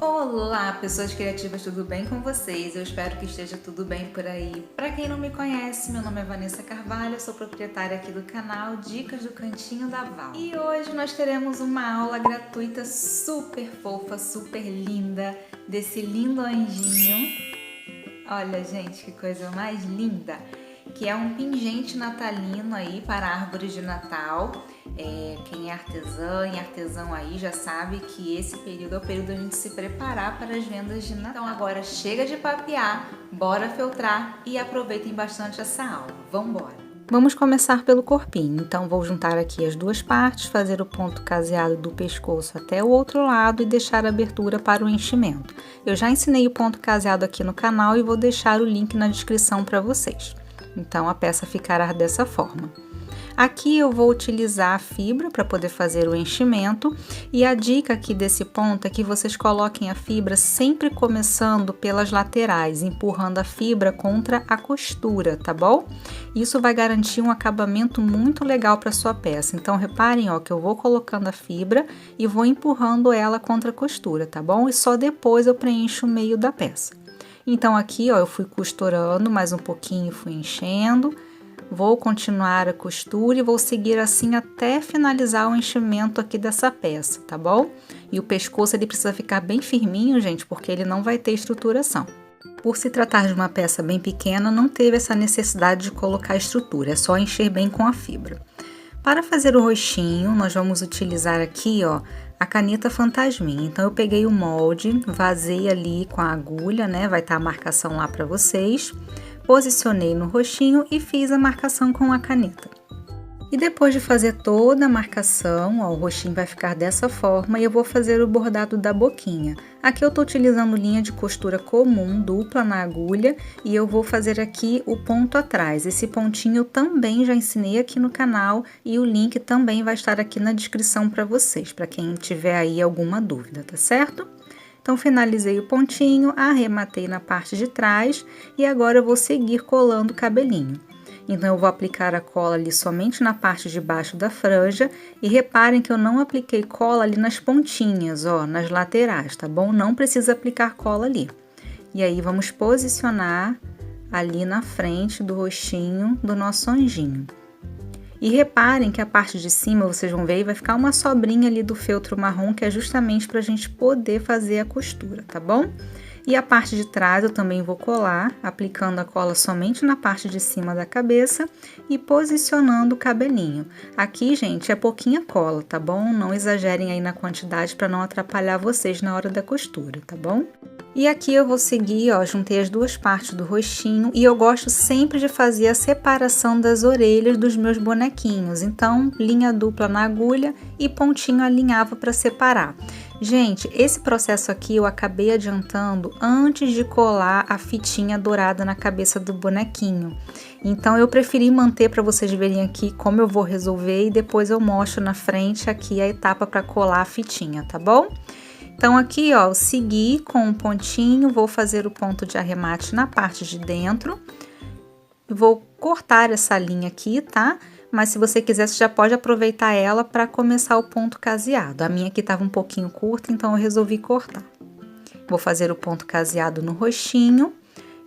Olá, pessoas criativas, tudo bem com vocês? Eu espero que esteja tudo bem por aí. Para quem não me conhece, meu nome é Vanessa Carvalho, eu sou proprietária aqui do canal Dicas do Cantinho da Val. E hoje nós teremos uma aula gratuita super fofa, super linda, desse lindo anjinho. Olha, gente, que coisa mais linda! Que é um pingente natalino aí para árvores de Natal. Quem é artesã e artesão aí já sabe que esse período é o período da gente se preparar para as vendas de Natal. Então agora chega de papear, bora feltrar e aproveitem bastante essa aula. Vamos embora! Vamos começar pelo corpinho, então vou juntar aqui as duas partes, fazer o ponto caseado do pescoço até o outro lado e deixar a abertura para o enchimento. Eu já ensinei o ponto caseado aqui no canal e vou deixar o link na descrição para vocês. Então a peça ficará dessa forma. Aqui eu vou utilizar a fibra para poder fazer o enchimento e a dica aqui desse ponto é que vocês coloquem a fibra sempre começando pelas laterais, empurrando a fibra contra a costura, tá bom? Isso vai garantir um acabamento muito legal para sua peça. Então reparem, ó, que eu vou colocando a fibra e vou empurrando ela contra a costura, tá bom? E só depois eu preencho o meio da peça. Então aqui, ó, eu fui costurando mais um pouquinho, fui enchendo, vou continuar a costura e vou seguir assim até finalizar o enchimento aqui dessa peça, tá bom? E o pescoço ele precisa ficar bem firminho, gente, porque ele não vai ter estruturação. Por se tratar de uma peça bem pequena, não teve essa necessidade de colocar estrutura, é só encher bem com a fibra. Para fazer o rostinho, nós vamos utilizar aqui, ó, a caneta fantasminha. Então eu peguei o molde, vazei ali com a agulha, né? Vai estar a marcação lá para vocês. Posicionei no rostinho e fiz a marcação com a caneta. E depois de fazer toda a marcação, ó, o rostinho vai ficar dessa forma e eu vou fazer o bordado da boquinha. Aqui eu tô utilizando linha de costura comum, dupla na agulha, e eu vou fazer aqui o ponto atrás. Esse pontinho eu também já ensinei aqui no canal e o link também vai estar aqui na descrição para vocês, para quem tiver aí alguma dúvida, tá certo? Então, finalizei o pontinho, arrematei na parte de trás e agora eu vou seguir colando o cabelinho. Então, eu vou aplicar a cola ali somente na parte de baixo da franja e reparem que eu não apliquei cola ali nas pontinhas, ó, nas laterais, tá bom? Não precisa aplicar cola ali. E aí, vamos posicionar ali na frente do rostinho do nosso anjinho. E reparem que a parte de cima, vocês vão ver, vai ficar uma sobrinha ali do feltro marrom, que é justamente para a gente poder fazer a costura, tá bom? E a parte de trás eu também vou colar, aplicando a cola somente na parte de cima da cabeça e posicionando o cabelinho. Aqui, gente, é pouquinha cola, tá bom? Não exagerem aí na quantidade para não atrapalhar vocês na hora da costura, tá bom? E aqui eu vou seguir, ó, juntei as duas partes do rostinho e eu gosto sempre de fazer a separação das orelhas dos meus bonequinhos. Então, linha dupla na agulha e pontinho alinhava para separar. Gente, esse processo aqui eu acabei adiantando antes de colar a fitinha dourada na cabeça do bonequinho. Então, eu preferi manter para vocês verem aqui como eu vou resolver e depois eu mostro na frente aqui a etapa para colar a fitinha, tá bom? Então, aqui, ó, eu segui com um pontinho, vou fazer o ponto de arremate na parte de dentro. Vou cortar essa linha aqui, tá? Mas se você quiser, você já pode aproveitar ela para começar o ponto caseado. A minha aqui estava um pouquinho curta, então eu resolvi cortar. Vou fazer o ponto caseado no rostinho.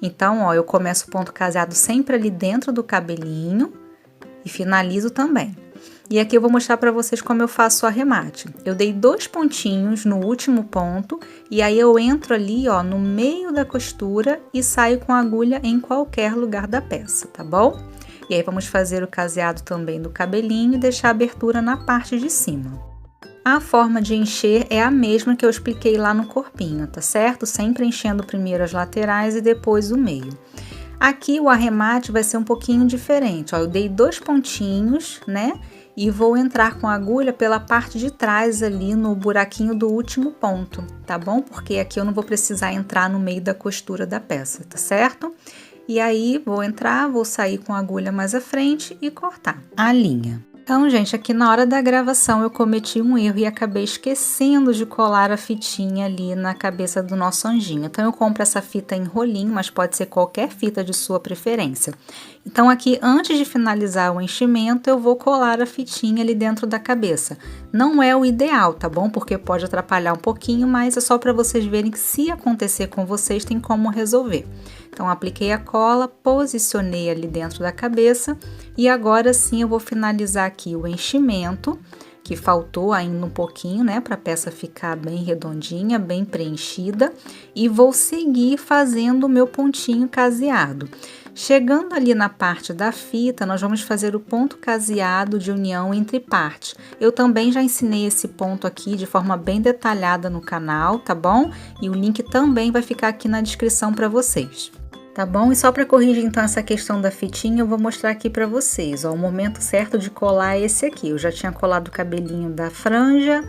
Então, ó, eu começo o ponto caseado sempre ali dentro do cabelinho e finalizo também. E aqui eu vou mostrar para vocês como eu faço o arremate. Eu dei 2 pontinhos no último ponto e aí eu entro ali, ó, no meio da costura e saio com a agulha em qualquer lugar da peça, tá bom? E aí vamos fazer o caseado também do cabelinho e deixar a abertura na parte de cima. A forma de encher é a mesma que eu expliquei lá no corpinho, tá certo? Sempre enchendo primeiro as laterais e depois o meio. Aqui o arremate vai ser um pouquinho diferente, ó, eu dei 2 pontinhos, né? E vou entrar com a agulha pela parte de trás ali no buraquinho do último ponto, tá bom? Porque aqui eu não vou precisar entrar no meio da costura da peça, tá certo? E aí, vou entrar, vou sair com a agulha mais à frente e cortar a linha. Então, gente, aqui na hora da gravação eu cometi um erro e acabei esquecendo de colar a fitinha ali na cabeça do nosso anjinho. Então, eu compro essa fita em rolinho, mas pode ser qualquer fita de sua preferência. Então aqui, antes de finalizar o enchimento, eu vou colar a fitinha ali dentro da cabeça. Não é o ideal, tá bom? Porque pode atrapalhar um pouquinho, mas é só para vocês verem que se acontecer com vocês, tem como resolver. Então, apliquei a cola, posicionei ali dentro da cabeça e agora sim eu vou finalizar aqui o enchimento, que faltou ainda um pouquinho, né, para a peça ficar bem redondinha, bem preenchida, e vou seguir fazendo o meu pontinho caseado. Chegando ali na parte da fita, nós vamos fazer o ponto caseado de união entre partes. Eu também já ensinei esse ponto aqui de forma bem detalhada no canal, tá bom? E o link também vai ficar aqui na descrição para vocês. Tá bom? E só para corrigir então essa questão da fitinha, eu vou mostrar aqui para vocês, ó, o momento certo de colar é esse aqui. Eu já tinha colado o cabelinho da franja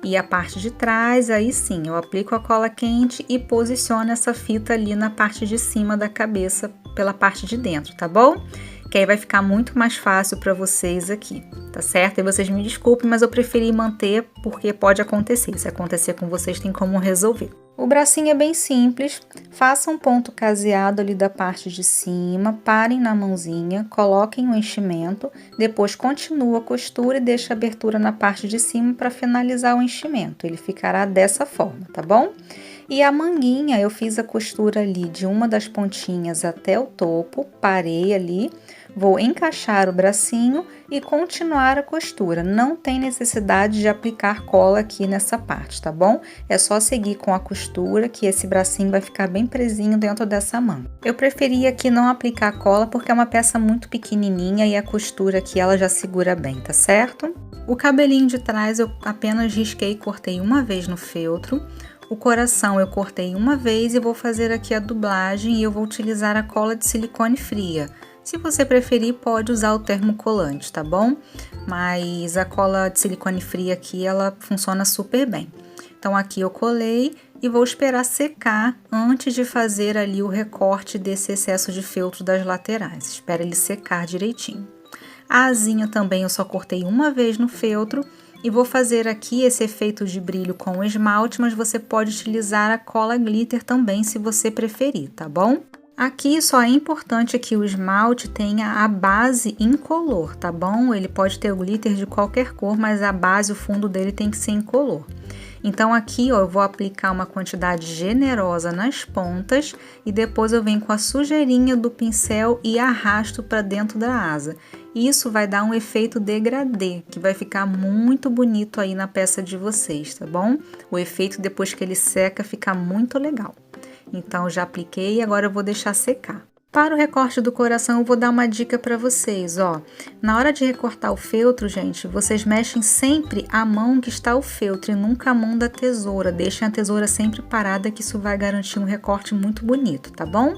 e a parte de trás, aí sim, eu aplico a cola quente e posiciono essa fita ali na parte de cima da cabeça, pela parte de dentro, tá bom? Que aí vai ficar muito mais fácil para vocês aqui, tá certo? E vocês me desculpem, mas eu preferi manter porque pode acontecer. Se acontecer com vocês, tem como resolver. O bracinho é bem simples, façam um ponto caseado ali da parte de cima, parem na mãozinha, coloquem o enchimento, depois continua a costura e deixa a abertura na parte de cima para finalizar o enchimento. Ele ficará dessa forma, tá bom? E a manguinha, eu fiz a costura ali de uma das pontinhas até o topo, parei ali, vou encaixar o bracinho e continuar a costura. Não tem necessidade de aplicar cola aqui nessa parte, tá bom? É só seguir com a costura que esse bracinho vai ficar bem presinho dentro dessa manga. Eu preferi aqui não aplicar cola porque é uma peça muito pequenininha e a costura aqui ela já segura bem, tá certo? O cabelinho de trás eu apenas risquei e cortei uma vez no feltro. O coração eu cortei uma vez e vou fazer aqui a dublagem e eu vou utilizar a cola de silicone fria. Se você preferir, pode usar o termocolante, tá bom? Mas a cola de silicone fria aqui, ela funciona super bem. Então, aqui eu colei e vou esperar secar antes de fazer ali o recorte desse excesso de feltro das laterais. Espera ele secar direitinho. A asinha também eu só cortei uma vez no feltro. E vou fazer aqui esse efeito de brilho com o esmalte, mas você pode utilizar a cola glitter também, se você preferir, tá bom? Aqui só é importante que o esmalte tenha a base incolor, tá bom? Ele pode ter o glitter de qualquer cor, mas a base, o fundo dele tem que ser incolor. Então aqui, ó, eu vou aplicar uma quantidade generosa nas pontas e depois eu venho com a sujeirinha do pincel e arrasto para dentro da asa. Isso vai dar um efeito degradê, que vai ficar muito bonito aí na peça de vocês, tá bom? O efeito depois que ele seca fica muito legal. Então, eu já apliquei e agora eu vou deixar secar. Para o recorte do coração, eu vou dar uma dica para vocês, ó. Na hora de recortar o feltro, gente, vocês mexem sempre a mão que está o feltro e nunca a mão da tesoura. Deixem a tesoura sempre parada, que isso vai garantir um recorte muito bonito, tá bom?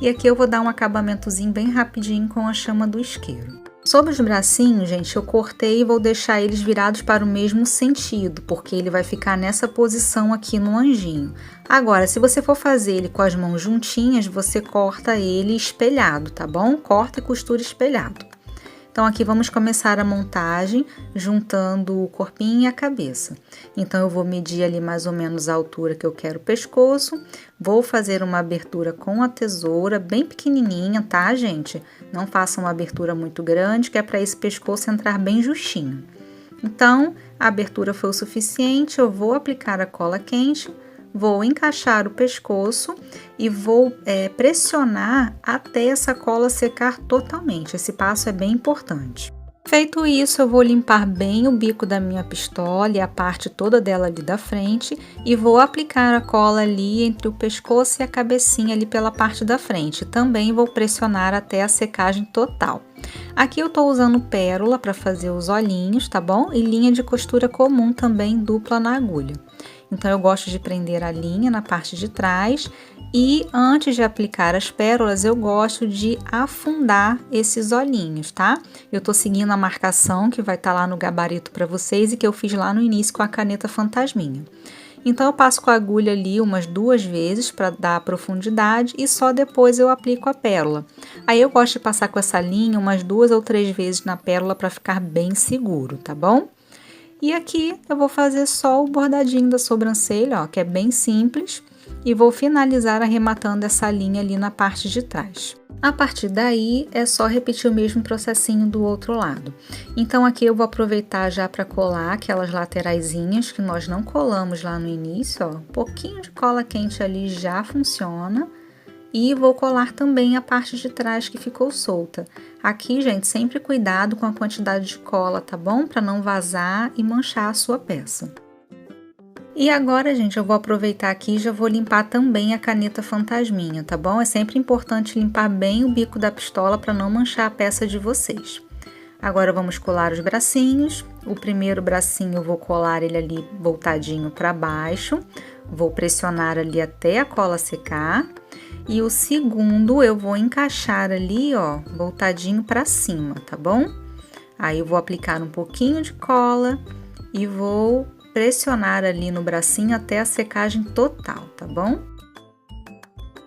E aqui eu vou dar um acabamentozinho bem rapidinho com a chama do isqueiro. Sobre os bracinhos, gente, eu cortei e vou deixar eles virados para o mesmo sentido, porque ele vai ficar nessa posição aqui no anjinho. Agora, se você for fazer ele com as mãos juntinhas, você corta ele espelhado, tá bom? Corta e costura espelhado. Então, aqui vamos começar a montagem juntando o corpinho e a cabeça. Então, eu vou medir ali mais ou menos a altura que eu quero o pescoço. Vou fazer uma abertura com a tesoura, bem pequenininha, tá, gente? Não faça uma abertura muito grande, que é para esse pescoço entrar bem justinho. Então, a abertura foi o suficiente, eu vou aplicar a cola quente. Vou encaixar o pescoço e vou pressionar até essa cola secar totalmente. Esse passo é bem importante. Feito isso, eu vou limpar bem o bico da minha pistola e a parte toda dela ali da frente e vou aplicar a cola ali entre o pescoço e a cabecinha ali pela parte da frente. Também vou pressionar até a secagem total. Aqui eu tô usando pérola para fazer os olhinhos, tá bom? E linha de costura comum também, dupla na agulha. Então, eu gosto de prender a linha na parte de trás e antes de aplicar as pérolas, eu gosto de afundar esses olhinhos, tá? Eu tô seguindo a marcação que vai estar lá no gabarito para vocês e que eu fiz lá no início com a caneta fantasminha. Então, eu passo com a agulha ali umas 2 vezes para dar profundidade e só depois eu aplico a pérola. Aí, eu gosto de passar com essa linha umas 2 ou 3 vezes na pérola para ficar bem seguro, tá bom? E aqui eu vou fazer só o bordadinho da sobrancelha, ó, que é bem simples. e vou finalizar arrematando essa linha ali na parte de trás. A partir daí, é só repetir o mesmo processinho do outro lado. Então, aqui eu vou aproveitar já para colar aquelas lateraisinhas que nós não colamos lá no início, ó. Um pouquinho de cola quente ali já funciona. E vou colar também a parte de trás que ficou solta. Aqui, gente, sempre cuidado com a quantidade de cola, tá bom? Para não vazar e manchar a sua peça. E agora, gente, eu vou aproveitar aqui e já vou limpar também a caneta fantasminha, tá bom? É sempre importante limpar bem o bico da pistola para não manchar a peça de vocês. Agora vamos colar os bracinhos. O primeiro bracinho eu vou colar ele ali voltadinho para baixo. Vou pressionar ali até a cola secar. E o segundo eu vou encaixar ali, ó, voltadinho para cima, tá bom? Aí eu vou aplicar um pouquinho de cola e vou pressionar ali no bracinho até a secagem total, tá bom?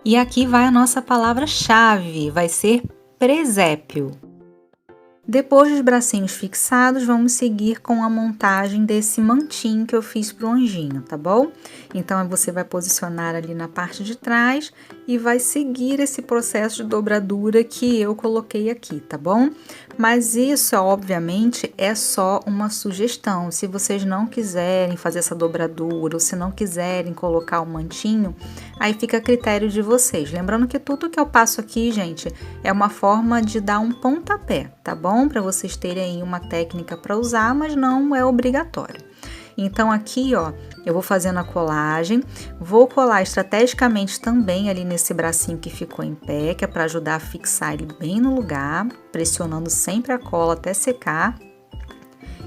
E aqui vai a nossa palavra-chave, vai ser presépio. Depois dos bracinhos fixados, vamos seguir com a montagem desse mantinho que eu fiz pro anjinho, tá bom? Então, você vai posicionar ali na parte de trás e vai seguir esse processo de dobradura que eu coloquei aqui, tá bom? Mas isso, obviamente, é só uma sugestão. Se vocês não quiserem fazer essa dobradura ou se não quiserem colocar o mantinho, aí fica a critério de vocês. Lembrando que tudo que eu passo aqui, gente, é uma forma de dar um pontapé, tá bom? Para vocês terem aí uma técnica para usar, mas não é obrigatório. Então aqui, ó, eu vou fazendo a colagem, vou colar estrategicamente também ali nesse bracinho que ficou em pé, que é para ajudar a fixar ele bem no lugar, pressionando sempre a cola até secar.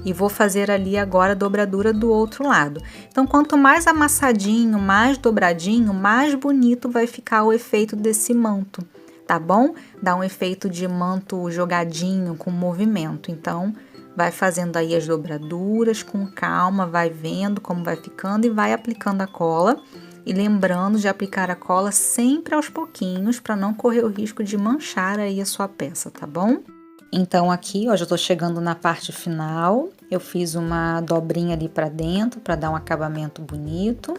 E vou fazer ali agora a dobradura do outro lado. Então, quanto mais amassadinho, mais dobradinho, mais bonito vai ficar o efeito desse manto, tá bom? Dá um efeito de manto jogadinho com movimento. Então, vai fazendo aí as dobraduras com calma, vai vendo como vai ficando e vai aplicando a cola. E lembrando de aplicar a cola sempre aos pouquinhos para não correr o risco de manchar aí a sua peça, tá bom? Então aqui, ó, já tô chegando na parte final. Eu fiz uma dobrinha ali para dentro para dar um acabamento bonito.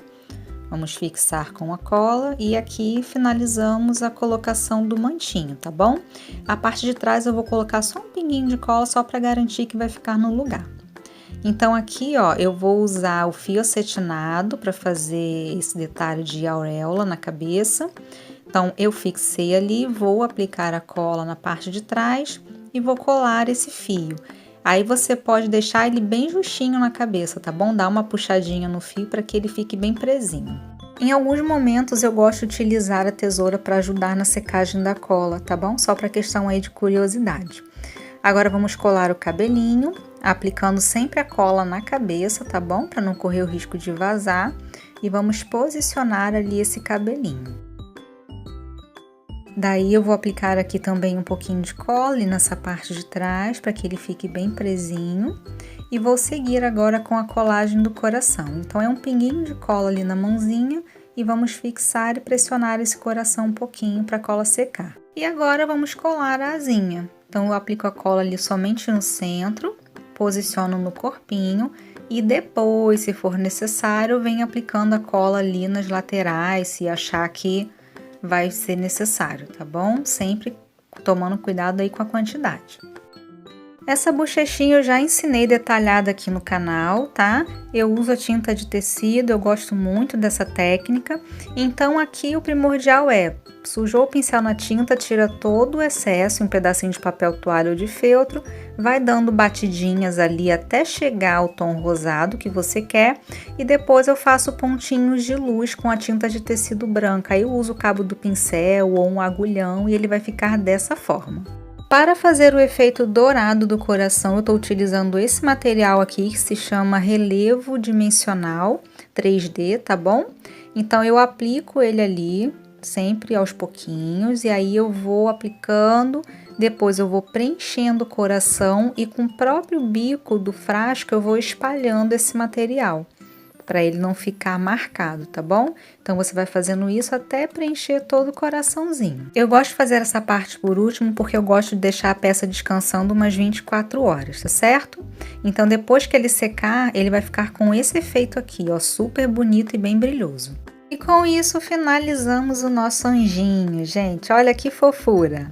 Vamos fixar com a cola e aqui finalizamos a colocação do mantinho, tá bom? A parte de trás eu vou colocar só um pinguinho de cola só para garantir que vai ficar no lugar. Então aqui, ó, eu vou usar o fio acetinado para fazer esse detalhe de auréola na cabeça. Então eu fixei ali, vou aplicar a cola na parte de trás e vou colar esse fio. Aí você pode deixar ele bem justinho na cabeça, tá bom? Dá uma puxadinha no fio para que ele fique bem presinho. Em alguns momentos eu gosto de utilizar a tesoura para ajudar na secagem da cola, tá bom? Só para questão aí de curiosidade. Agora vamos colar o cabelinho, aplicando sempre a cola na cabeça, tá bom? Para não correr o risco de vazar. E vamos posicionar ali esse cabelinho. Daí eu vou aplicar aqui também um pouquinho de cola nessa parte de trás, para que ele fique bem presinho. E vou seguir agora com a colagem do coração. Então, é um pinguinho de cola ali na mãozinha e vamos fixar e pressionar esse coração um pouquinho para a cola secar. E agora vamos colar a asinha. Então, eu aplico a cola ali somente no centro, posiciono no corpinho e depois, se for necessário, venho aplicando a cola ali nas laterais, se achar que vai ser necessário, tá bom? Sempre tomando cuidado aí com a quantidade. Essa bochechinha eu já ensinei detalhada aqui no canal, tá? Eu uso a tinta de tecido, eu gosto muito dessa técnica. Então aqui o primordial é, sujou o pincel na tinta, tira todo o excesso, um pedacinho de papel toalha ou de feltro, vai dando batidinhas ali até chegar ao tom rosado que você quer. E depois eu faço pontinhos de luz com a tinta de tecido branca. Aí eu uso o cabo do pincel ou um agulhão e ele vai ficar dessa forma. Para fazer o efeito dourado do coração, eu estou utilizando esse material aqui que se chama relevo dimensional 3D, tá bom? Então, eu aplico ele ali, sempre aos pouquinhos, e aí eu vou aplicando, depois eu vou preenchendo o coração e com o próprio bico do frasco eu vou espalhando esse material, para ele não ficar marcado, tá bom? Então, você vai fazendo isso até preencher todo o coraçãozinho. Eu gosto de fazer essa parte por último porque eu gosto de deixar a peça descansando umas 24 horas, tá certo? Então, depois que ele secar, ele vai ficar com esse efeito aqui, ó, super bonito e bem brilhoso. E com isso finalizamos o nosso anjinho, gente. Olha que fofura!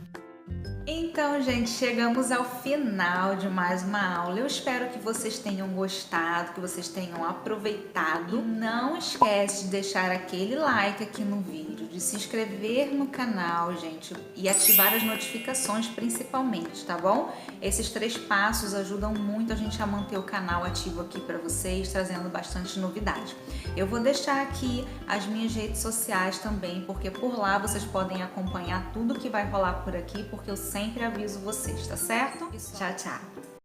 Então, gente, chegamos ao final de mais uma aula. Eu espero que vocês tenham gostado, que vocês tenham aproveitado. Não esquece de deixar aquele like aqui no vídeo, de se inscrever no canal, gente, e ativar as notificações principalmente, tá bom? Esses 3 passos ajudam muito a gente a manter o canal ativo aqui para vocês, trazendo bastante novidade. Eu vou deixar aqui as minhas redes sociais também, porque por lá vocês podem acompanhar tudo que vai rolar por aqui, porque eu sempre aviso vocês, tá certo? Tchau, tchau!